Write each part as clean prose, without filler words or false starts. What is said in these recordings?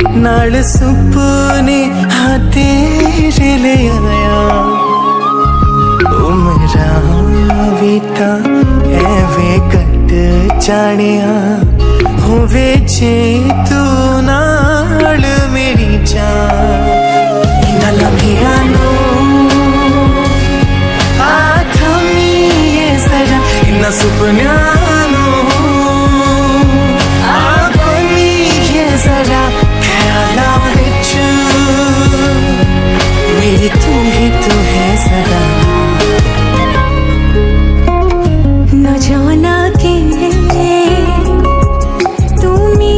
नाल सुपने हाँ तेरे ले आया उमरा बीता एवे कट जानिया होवे जे तू नाल मेरी जान इन्ना लम्हिया नो इन्ना सुपन्या नो आखनी ये जरा ख्याला विच मेरी तू ही तो है सदा न जाना के তুমি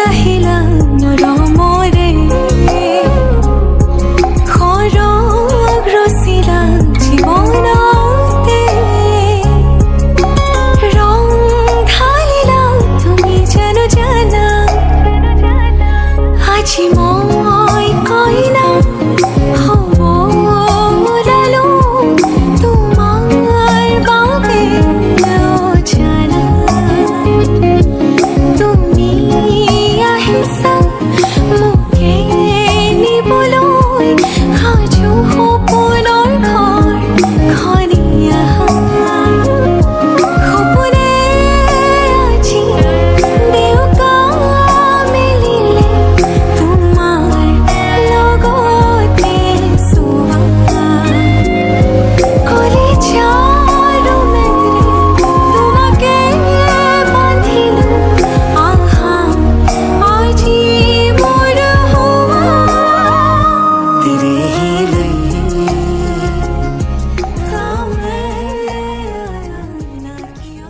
আহিলা নরমরে খরগ রসিলা জীবনতে রং ঢালিলা তুমি যেন জানা আজি মই কইনা হব লালো তোমার বাবে জানা তুমি আহিছা মোকে নিবলৈ সাজু সপোনৰ ঘৰ খনিয়া সপোনে আজি দেউকা মেলিলে তোমাৰ লগতে চোৱা কলিজাৰ মেলি তোমাকে বান্ধিলো আহা আজি মোৰ হোৱা तेरे ही लिए কামে না কিয়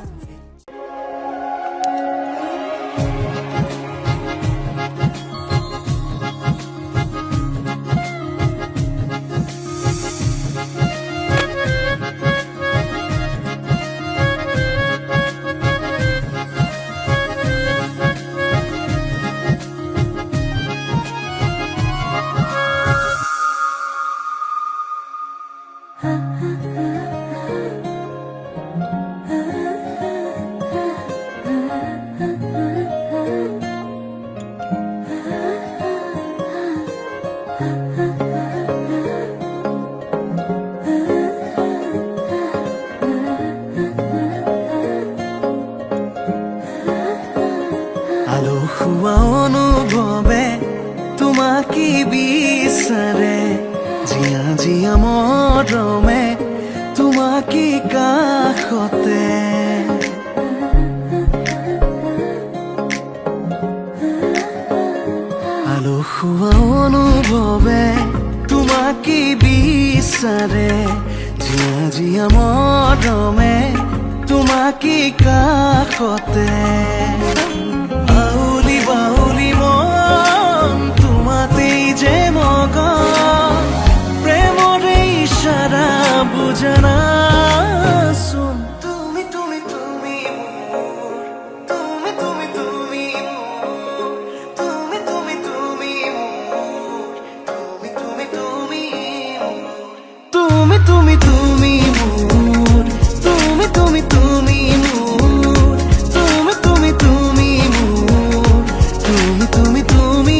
আলো খুয়া অনুভবে তোমাকে বিচারে জিয়া জিয়া মৰমে তোমাকে কাষতে আলো খুয়া অনুভবে তোমাকে বিচারে জিয়া জিয়া মৰমে তোমাকে কাষতে আউলি বাউলি মন তোমাতেই যে মগন প্রেমরে ইশারা বুঝানা শুন তুমি তুমি তুমি মোর তুমি তুমি তুমি মোর তুমি তুমি তুমি মোর তুমি তুমি তুমি মোর তুমি তুমি তুমি মোর তুমি তুমি তুমি মোর তুমি তুমি তুমি মোর তুমি তুমি তুমি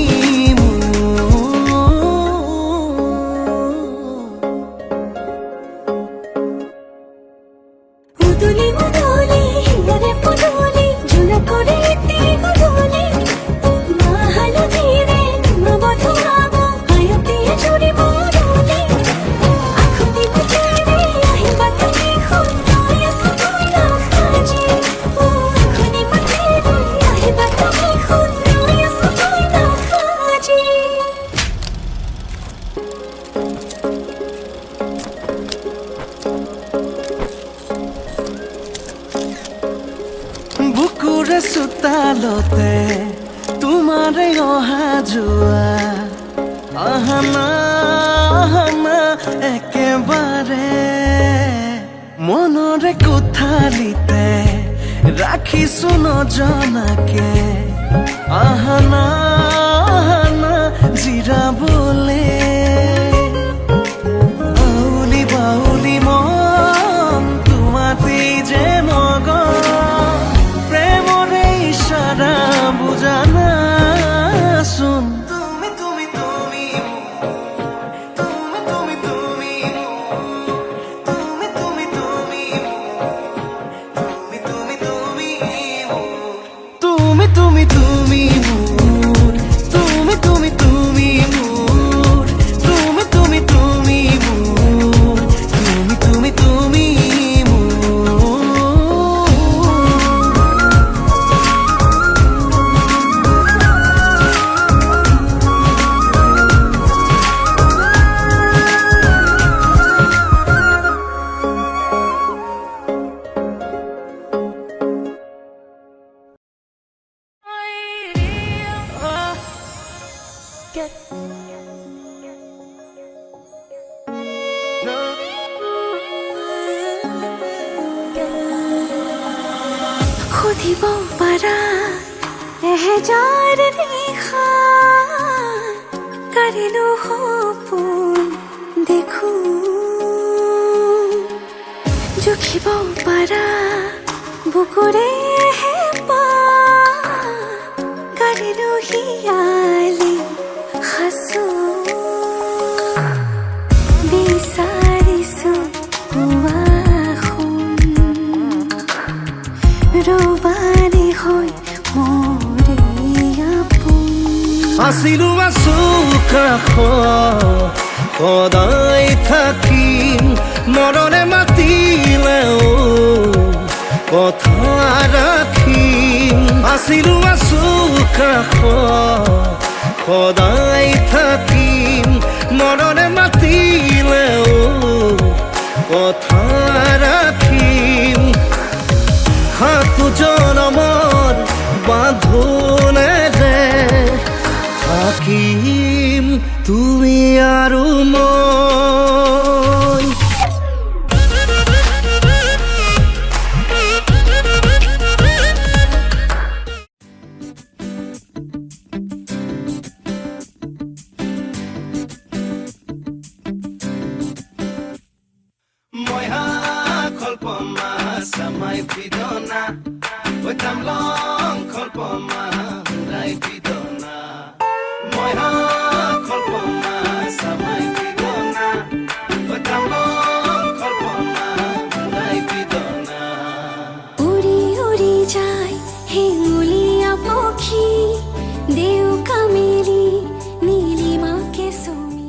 উদুলি উদুলি হিয়ারে পুদুলি ঝুলা করে এতে গুদুলি মাহালো ধীরে নবধু আব হায়তিয়ে চুরি বদুলি আখুতি বুঝারে আহিবা তুমি খুদায় সবাইলা খাজি ও আখুনি বাতিরে আহিবা তুমি খুদায় সবাইলা খাজি বুকুৰে চোতালতে তোমাৰে অহা যোৱা আহানা একেবাৰে মনৰে কোঠালিতে ৰাখিছো নজনাকে আহানা জিৰাবলে আউলি বাউলি মন তোমাতেই যে মগন প্রেমরে ইশারা বুঝানা শুন খুদিব পাৰা এহেজাৰ নিশা কাৰিলো সপোন দেখো জুখিব পাৰা বুকুৰে হেঁপাহ কাৰিলো হিয়ালি সাঁচো বিচাৰিছো পুৱা ৰবাৰী হৈ মৰে আপোন আছিলো আছো কাষত সদায় থাকিম মৰণে মাতিলেও কথা ৰাখিম আছিলো আছো কাষত সদায় থাকিম মৰণে মাতিলেও কথা ৰাখিম সাতো জনমৰ বান্ধোনেৰে থাকিম তুমি আৰু মই মই কল্পমা samay pidona Oi tam long kolpoma Huray pidona Moi ha kolpoma samay pidona Oi tam long kolpoma Huray pidona উৰি উৰি যায় হেঙুলীয়া পক্ষী দেউকা মেলি নীলিমাকে চুমি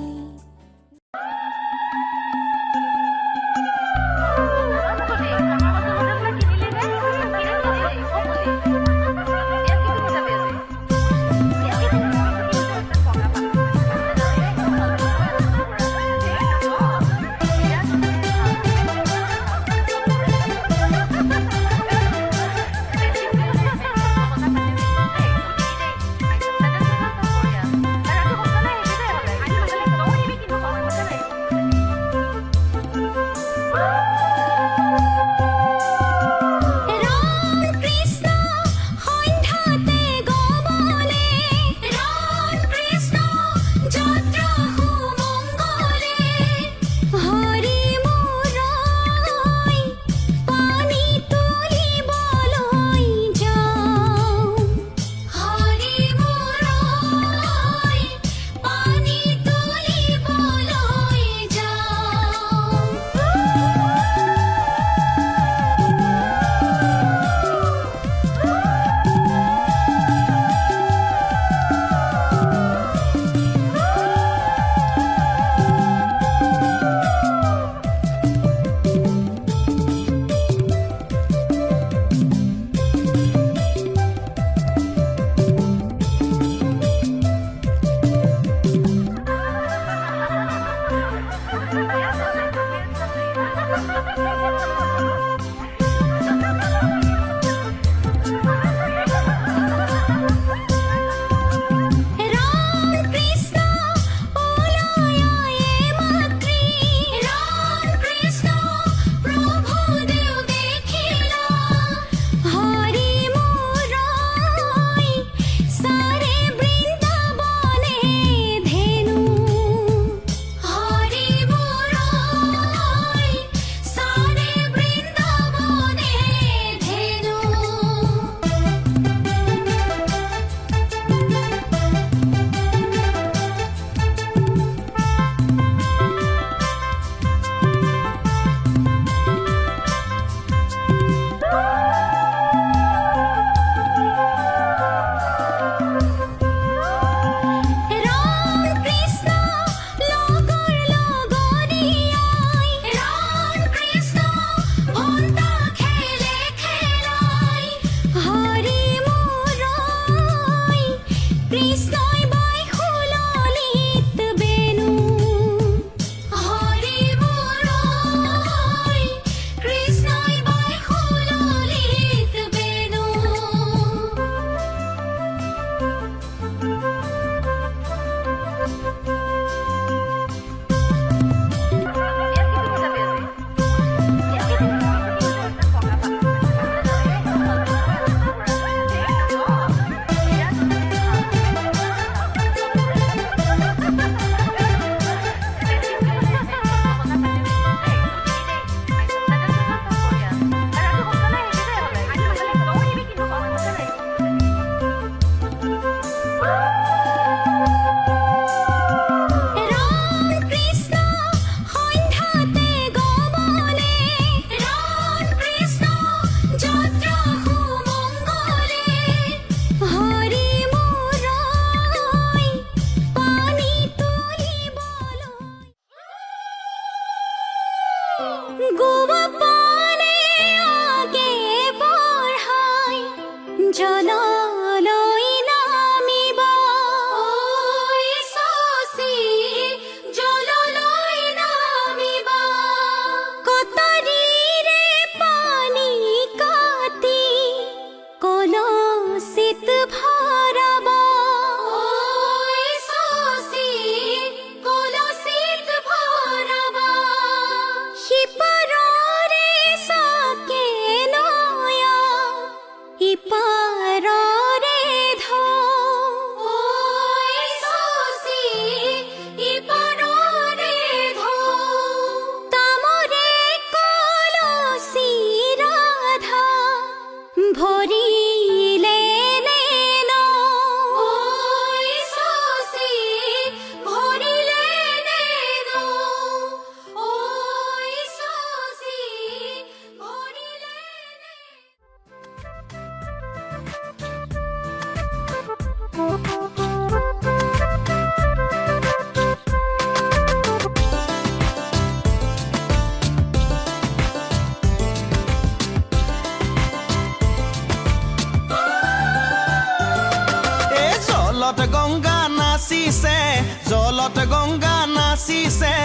জলত গংগা নাচিছে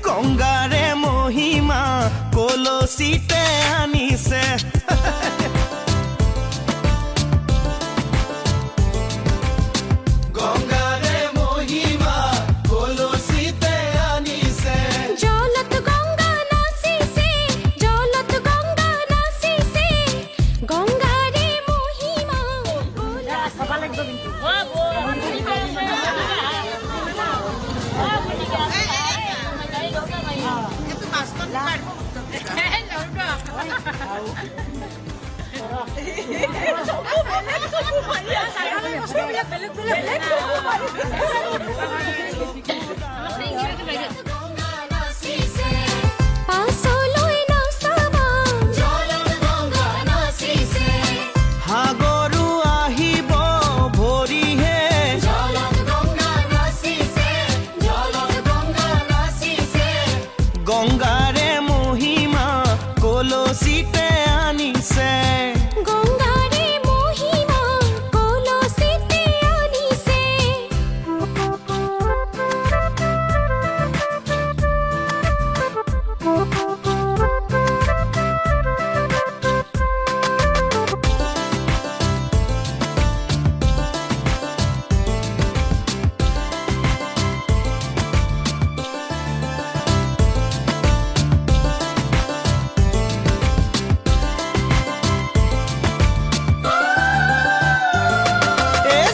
গংগাৰে মহিমা কলচিতে আনিছে গংগাৰে মহিমা কলচিতে আনিছে জলত গঙ্গা নাচিছে জলত গঙ্গা নাচিছে গঙ্গাৰে মহিমা পাছলৈ নাচাবা জলত গঙ্গা নাচিছে সাগৰো আহিব ভৰিহে জলত গঙ্গা নাচিছে জলত গঙ্গা নাচিছে গংগাৰে মহিমা কলচিতে আনিছে গঙ্গাৰে মহিমা কলচিতে আনিছে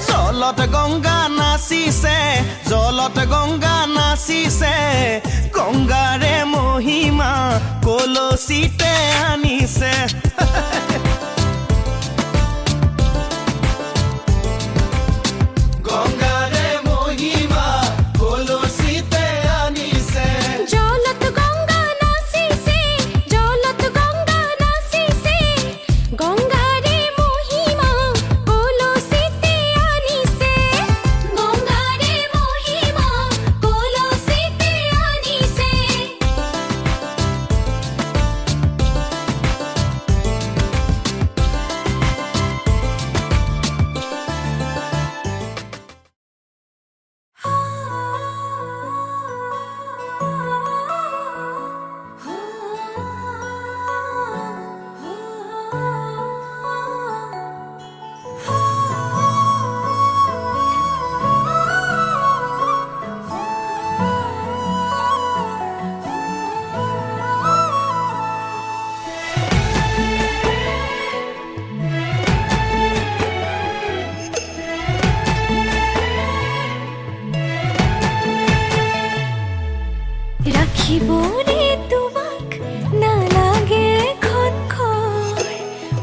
জলত গংগা নাচিছে জলত গংগা নাচিছে গংগাৰে মহিমা কলচিতে আনিছে গংগাৰে মহিমা কলচিতে আনিছে জলত গঙ্গা নাচিছে জলত গঙ্গা নাচিছে গঙ্গাৰে মহিমা কলচিতে আনিছে গঙ্গাৰে মহিমা কলচিতে আনিছে রাখিবনে তোমাক নালাগে খনখৰ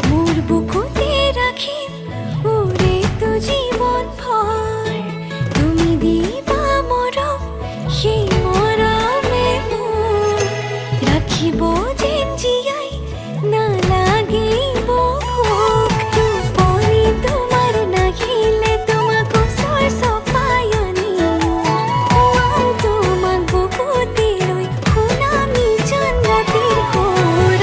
মোৰ বুকুতে ৰাখিম উৰেতো জীৱন ভৰ তুমি দিবা মৰম সেই মৰমে মোৰ ৰাখিব যেন জীয়াই নালাগিব ভোক টোপনি তোমাৰ নাহিলে তোমাক ওচৰ চপাই আনিম তোমাক বুকুতে লৈ শুনামি জান ৰাতিৰ সুৰ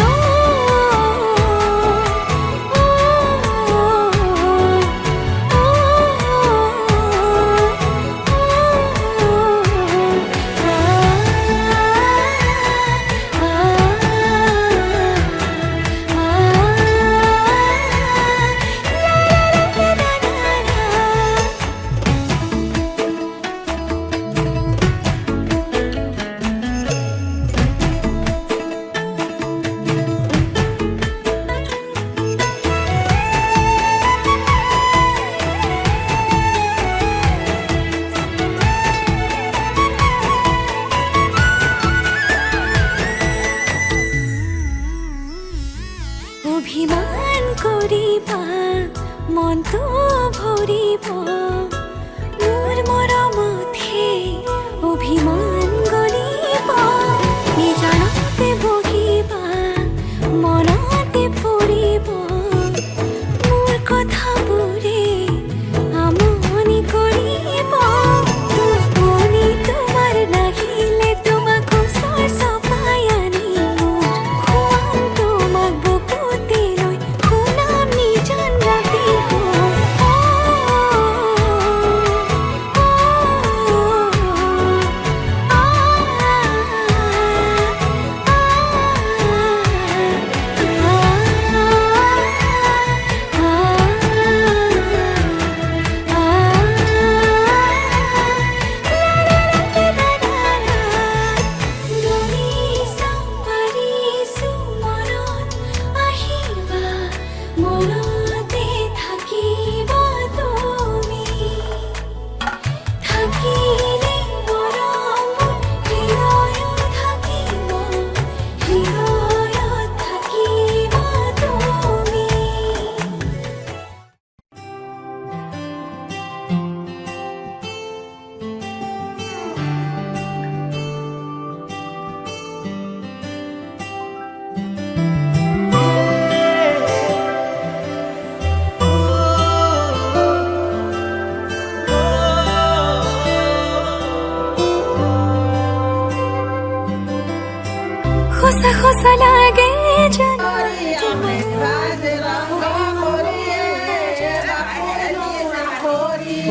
সঁচা লাগে জানা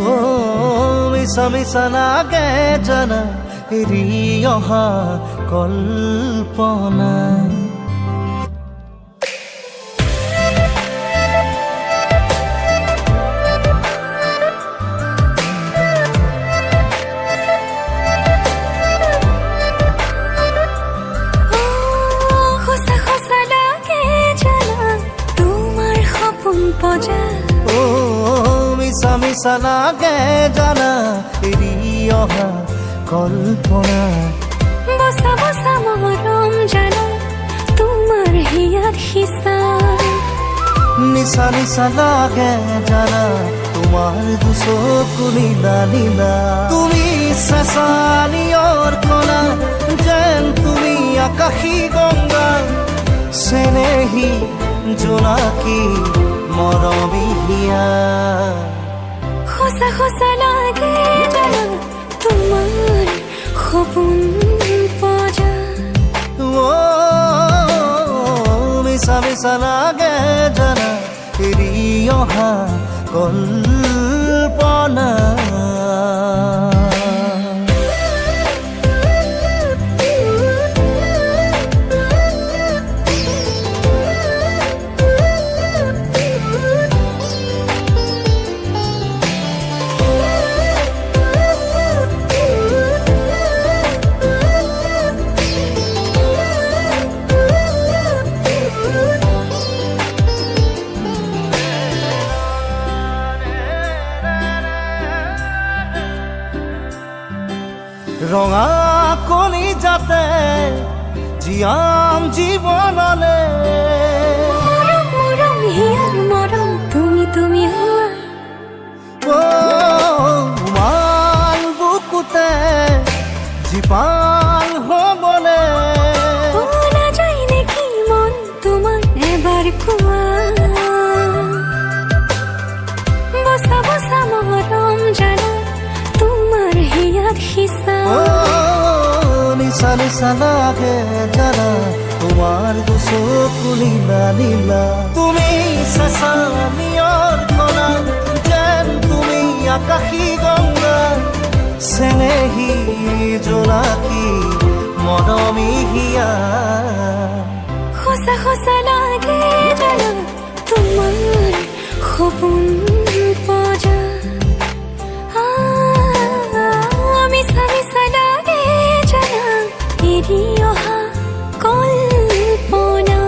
ও মিছা মিছা লাগে জানা এৰি অহা কল্পনা সঁচা সঁচা লাগে জানা তোমাৰ সপোন পজা ও মিছা মিছা লাগে জানা এৰি অহা কল্পনা বসা বসা মৰম জানা তোমাৰ হিয়াত হিচা নিচা নিচা লাগে জানা তোমার দুচকু নীলা নীলা তুমি চেঁচানিয়ৰ কণা যেন তুমি আকাশী গংগা চেনেহী জোনাকী মৰমী হিয়া সঁচা সঁচা লাগে জানা তোমাৰ সপোন পজা ও মিছা মিছা লাগে জানা এৰি অহা কল্পনা ৰঙা কণী যাতে জীয়াম জীৱনলে মৰম মৰম হিয়াৰ মৰম তুমি তুমি হোৱা মান বুকুতে জীপাল হ'বলে নাযায় নেকি মন তোমাক এবাৰ কোৱা বসা বসা মৰম জানা তোমাৰ হিয়াত হিচা নিচা নিচা লাগে জানা তোমার দুচকু নীলা নীলা তুমি চেঁচানিয়ৰ কণা যেন তুমি আকাশী গংগা চেনেহী জোনাকী মৰমী হিয়া সঁচা সঁচা লাগে জানা তোমাৰ সপোন পজা মিছা মিছা লাগে জানা এৰি অহা কল্পনা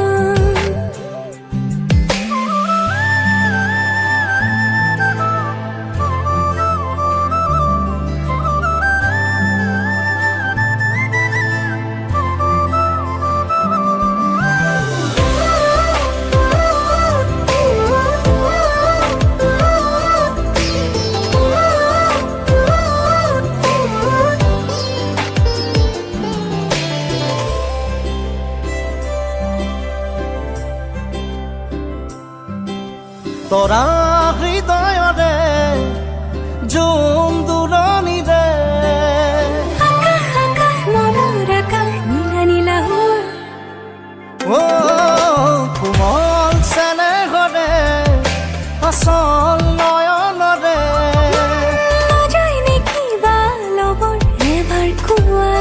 তৰা হৃদয়ৰে জোন দূৰণিৰে আকাশ আকাশ মনৰ আকাশ নীলা নীলা হোৱা কোমল চেনেহৰে আচল নয়নৰে নাযায় নেকি বা লগৰ এবাৰ কোৱা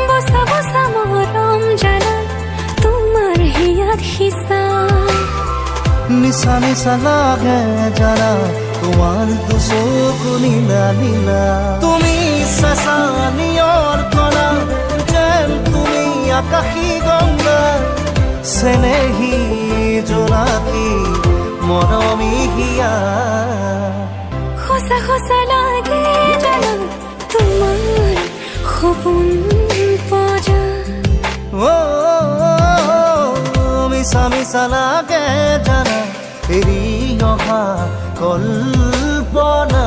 বসা বসা মৰম জানা তোমাৰ হিয়াত হিচা নিচা নিচা লাগে জানা তোমার দুচকু নীলা নীলা তুমি চেঁচানিয়ৰ কণা যেন তুমি আকাশী গংগা চেনেহী জোনাকী মৰমী হিয়া সঁচা সঁচা লাগে জানা তোমাৰ সপোন পজা মিছা মিছা লাগে জানা এৰি অহা কল্পনা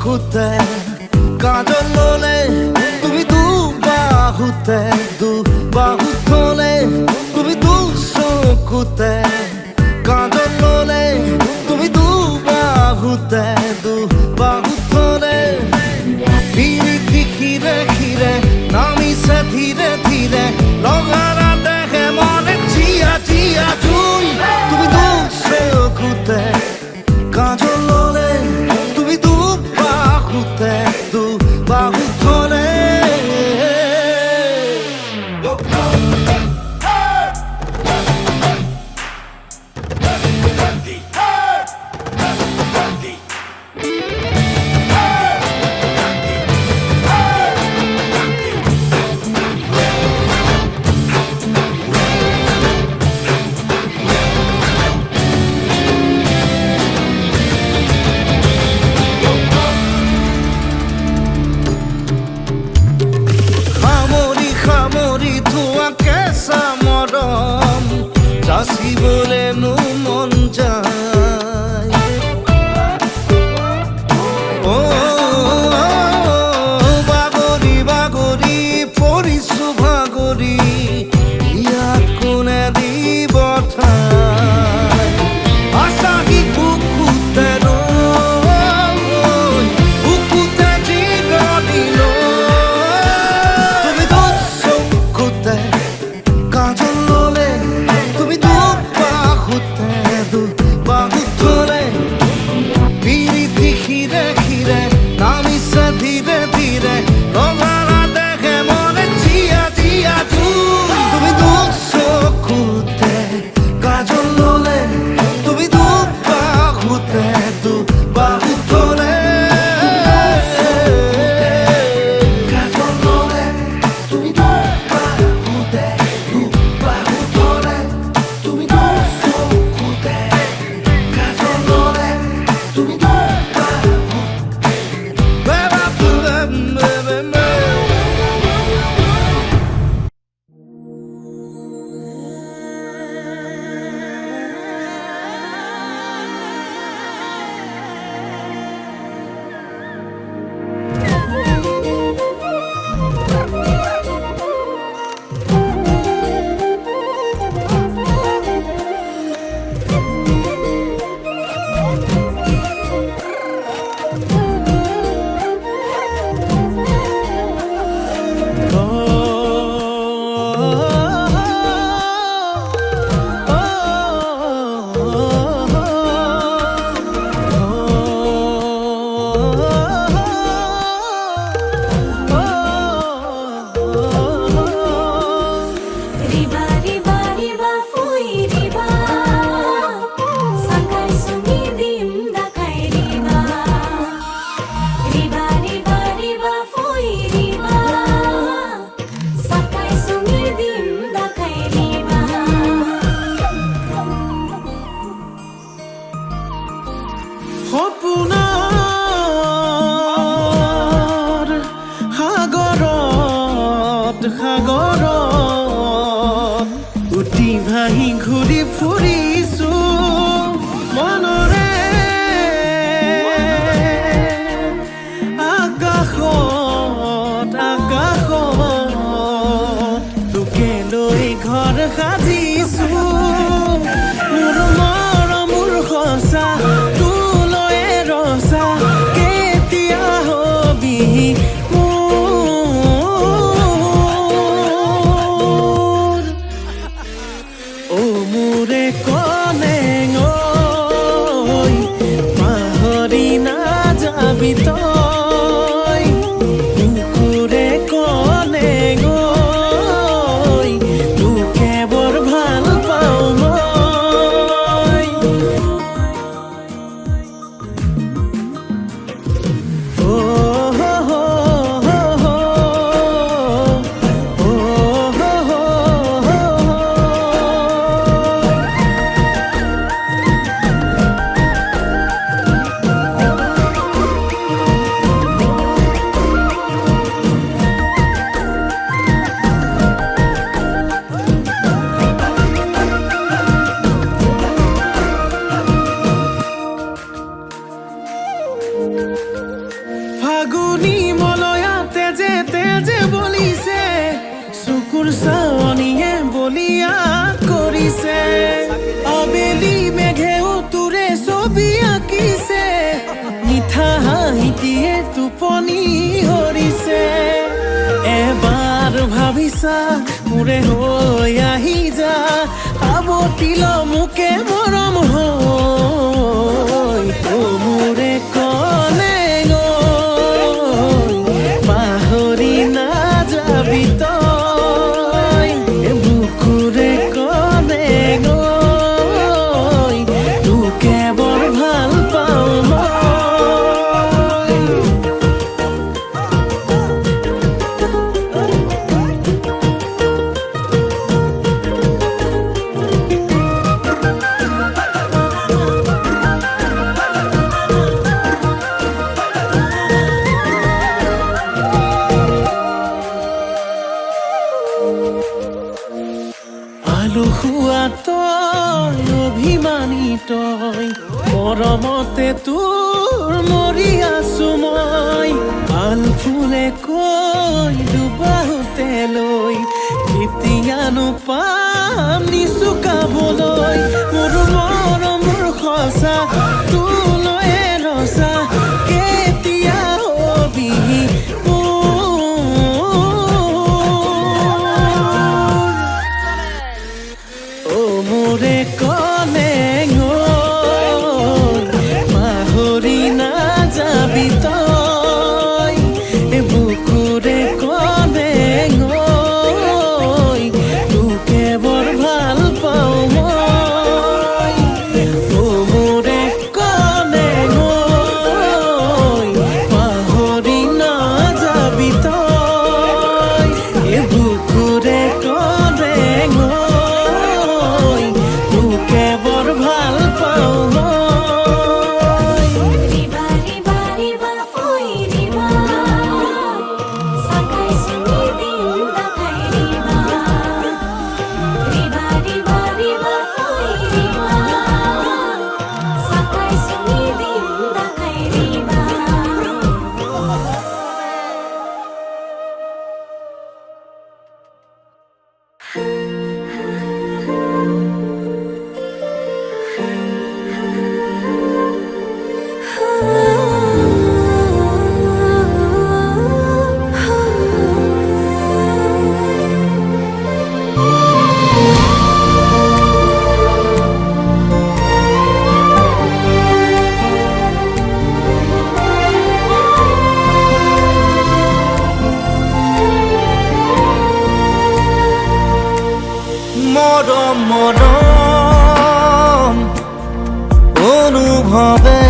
চকুতে কাজল ললে তুমি দু বাহুতে তুমি দু চকুতে কাজল ললে তুমি দু বাহুতে পিরিতি খিরে খিরে নামিছে ধীরে ধীরে লগারা দেখে মনে জিয়া জিয়া তুই তুমি দু চকুতে কাজল ললে তুমি দু বাহুতে চাষি বলে নু মন যায় ও বাগরি বাগরি পৰিছো ভাগৰি ইয়াত কোনে দিব ঠাই আশাহী বুকুতে বুকুতে জিৰণিল তুমি দু চকুতে কাজল ললে পিরিতি খিরে খিরে নামিছে ধীরে ধীরে লগারা দেখে মনে জিয়া জিয়া তুমি দু চকুতে কাজল ললে তুমি দু বাহুতে কাজল ললে তুমি দু বাহুতে তুমি দু চকুতে কাজল ললে তুমি দু সপোনৰ সাগৰত উটি ভাহি ঘূৰি ফুৰিছো মনৰে আকাশত তোকে লৈ ঘৰ সাজিছো মোৰ মৰম মোৰ সঁচা তোলৈ ৰচা কেতিয়া হবি মোৰ অ মোৰে টোপনি হৰিছে এবাৰ ভাবিছা মোৰে হৈ আহি যা আৱতিল মোকে মৰম হৈ অ মোৰে কলে পাহৰি নাযাবি তই বুকুৰে কলে তোকে বৰ ভাল পাওঁ মই আলুখুৱা তই অভিমানী তই মৰমতে তোৰ মৰি আছো মই আল ফুলে কৈ ডুবাওতে লৈ কেতিয়ানো পাম নিচুকাবলৈ মোৰ মৰমৰ সঁচা তোলৈ ৰচা কেতিয়া হবি মোৰে কলে পাহৰি নাযাবি তই বুকুৰে কলে তোকে বৰ ভাল পাওঁ মই মোৰে কলে পাহৰি নাযাবি তই বুকুৰে কলে তোকে বৰ ভাল পাওঁ Riba, riba, riba, foi riba. Sakai suni dinda kai riba. Riba, riba, riba, foi riba. Sakai suni dinda kai riba. মৰম মৰম অনুভৱে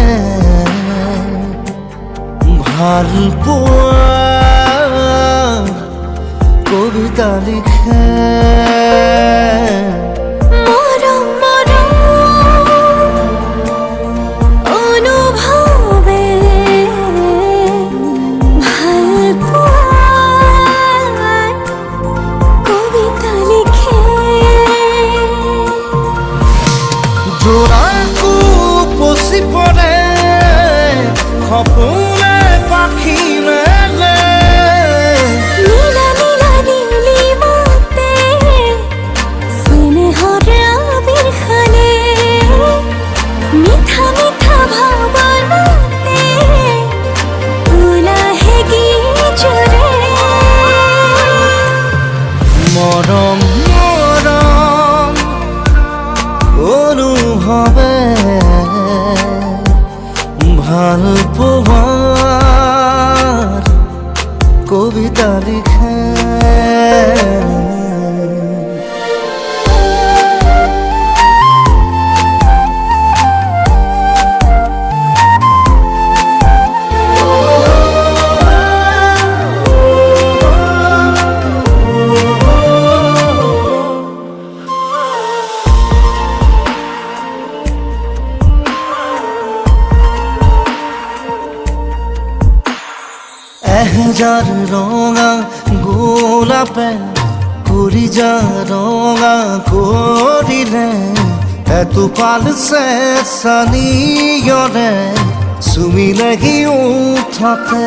ভাল পোৱা কবিতা লিখে মৰম মৰম অনুভৱে ভাল পোৱাৰ কবিতা লিখে জোৰাকো পচি পৰে সপোনে পাখি মেলে নীলা নীলা নীলিমাতে স্নেহৰ আবিৰ খানে মিঠা মিঠা ভাৱনাতে ওলাহে গীত জৰে মৰম মৰম অনুভৱে ভাল পোৱাৰ কবিতা লিখে এহেজাৰ ৰঙা গোলাপে কুৰিজা ৰঙা কৰিলে এটোপাল চেঁচানিয়ৰে চুমিলে সি উঠতে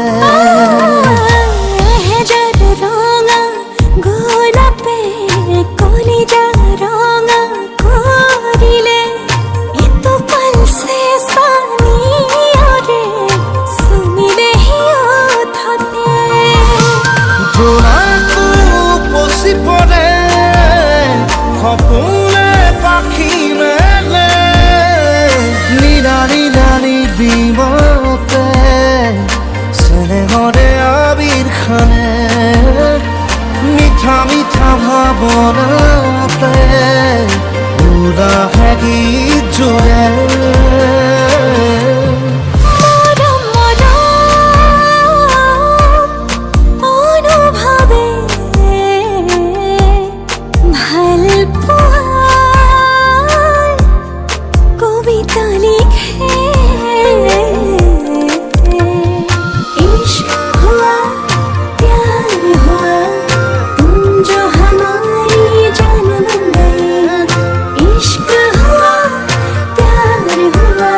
এহেজাৰ ৰঙা গোলাপে কলিজা ৰঙা কৰিলে এটোপাল চেঁচানিয়ৰে চুমিলে সি আহে গীত জোৰে মৰম অনুভৱে ভাল পোৱাৰ কবিতা লিখে इश्क हुआ प्यार हुआ तुम जो हमारी जान बन गए इश्क हुआ प्यार हुआ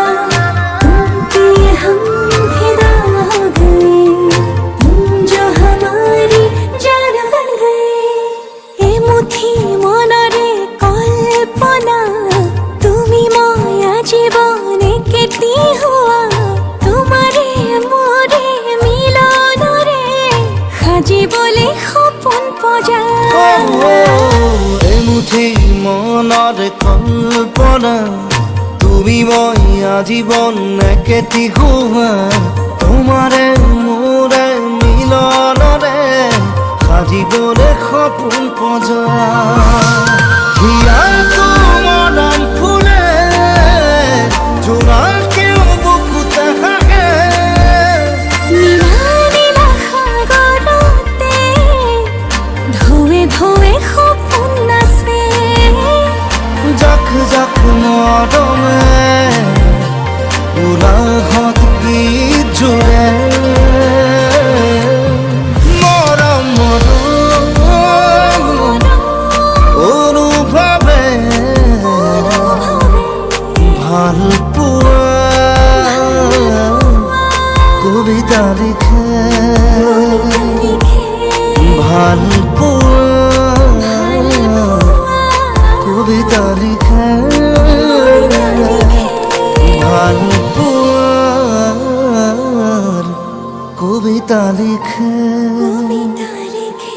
तुम पे हम फिदा हो गए तुम जो हमारी जान बन गए ए मुठी मनरे कल्पना তুমি মায়া জীবনে কেটি হুয়া তোমারে মোরে মিলনরে সাজিবলে সপোন পজা এমুঠি মনৰ কল্পনা তুমি মই আজীৱন একেটি হোৱা তোমাৰে মোৰে মিলনৰে সাজিবলে সপোন পজা হিয়াটো মৰম ফুলে জোনাকেও বুকুতে হাগে নীলা নীলা সাগৰতে ঢৌৱে ঢৌৱে সপোন নাচে জাক জাক মৰমে উলাহত গীত জোৰে মৰম মৰম অনুভৱে ভাল পোৱা কবিতা লিখে ভাল পোৱা কবিতা লিখে ভাল পোৱাৰ কবিতা লিখে কবিতা লিখে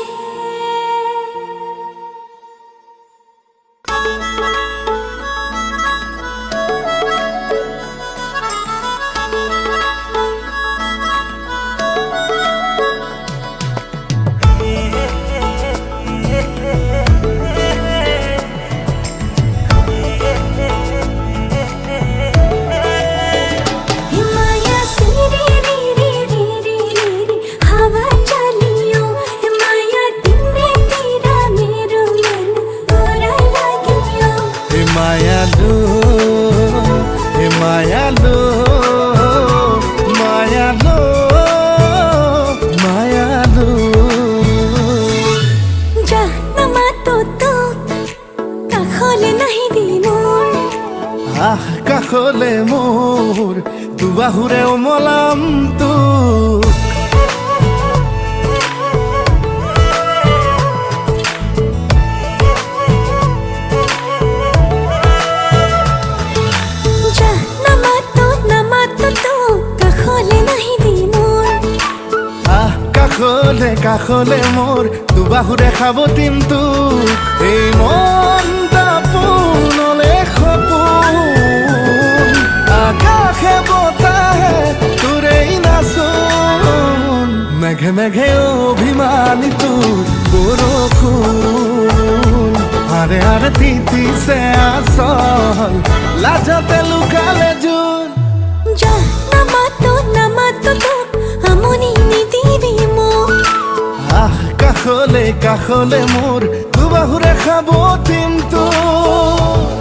हिमाया से रे रे रे रे रे रे हवा चलियो हिमाया तुमने तेरा मेरो मन तोरा लागियो হে মায়ালো হে মায়ালো মায়ালো মায়ালো জাহ্নমা তো কাখলে নাহি দি মোর আহ কাষলে মোৰ দুবাহুৰে ওমলাম তোক জাহ্নমা তো কাখলে নাহি দি মোর আহ কাষলে কাষলে মোৰ দুবাহুৰে খাবতিম তোক এই মন দাপোনলে সপোন আকাশে বতাহে তোৰেই নাচোন মেঘে মেঘে অভিমানী তোৰ বৰষুণ আৰে আৰে তিতিছে আচল লাজতে লুকালে জোন জাহ্নমা তো আমনি নিদিবি মোক আহ কাষলে কাষলে মোৰ দুবাহুৰে খাবতিম তোক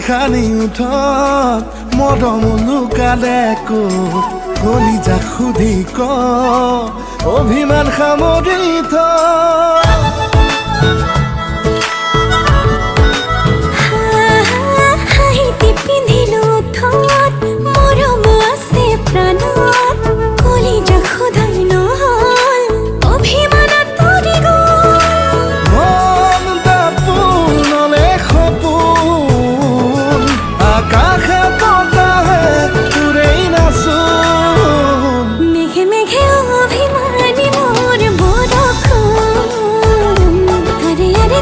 খানি উঠত মৰম লুকালে ক'ত কলিজা সুধি ক অভিমান সামৰি থ পিন্ধিলো থত মৰম আছে প্ৰাণত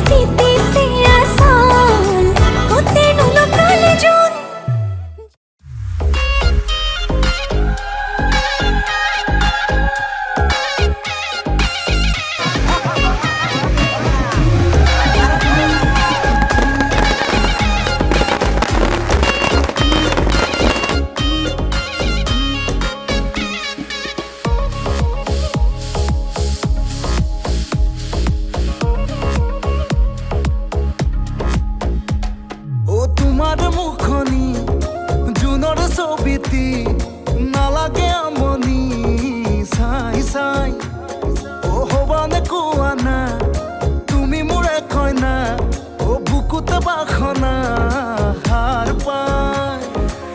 ফিতে সে আসান কোতে নুলো কালে জুন ও তোমার মুখনি জুনৰ ছবিতি নালাগে আমনি চাই চাই ও হবানে কোৱা না তুমি মোৰে কইনা ও বুকুতে বাখনা হাৰ পাই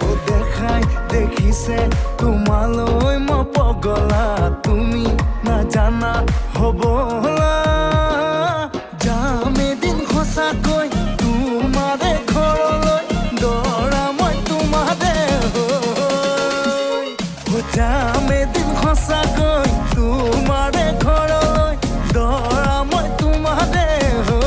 ও দেখাই দেখিছে তোমালৈ মই পগলা তুমি নাজানা হবলা যাম এদিন সঁচাকৈ তোমাৰে ঘৰলৈ দৰা মই তোমাৰে হৈ যাম এদিন সঁচাকৈ তোমাৰে ঘৰলৈ দৰা মই তোমাৰে হৈ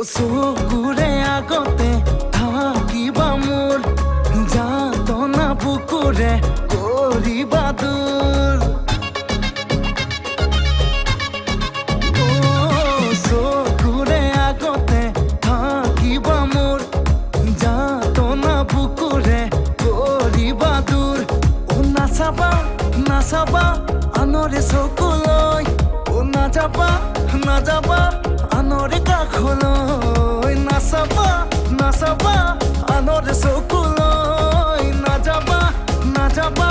চকুৰে আগতে থাকিবা মোৰ যাতনা বুকুৰে কৰিবা দূৰ চকুৰে আগতে থাকিবা মোৰ যাতনা বুকুৰে কৰিবা দূৰ নাচাবা নাচাবা আনৰে চকুলৈ নাযাবা নাযাবা আনৰে কাষলৈ নাচাবা নাচাবা আনৰে চকুলৈ নাযাবা নাযাবা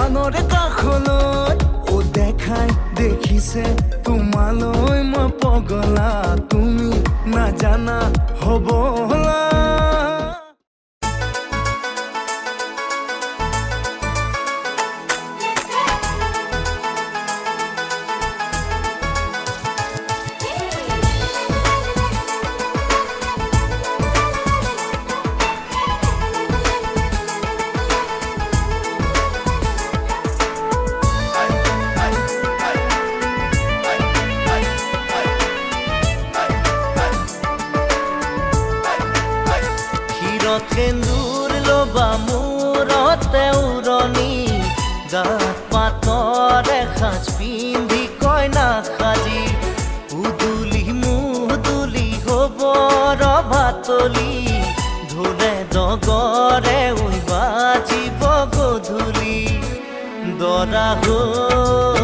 আনৰে কাষলৈ ও দেখাই দেখিছে তোমালৈ মই পগলা তুমি নাজানা হবলা সেন্দুৰ লবা মূৰতে উৰণি গাত পাতৰে সাজ পিন্ধি কইনা সাজি উদুলি মুদুলি হব ৰভাতলি ঢোলে ডগৰে বাজিব গধূলি দৰা হৈ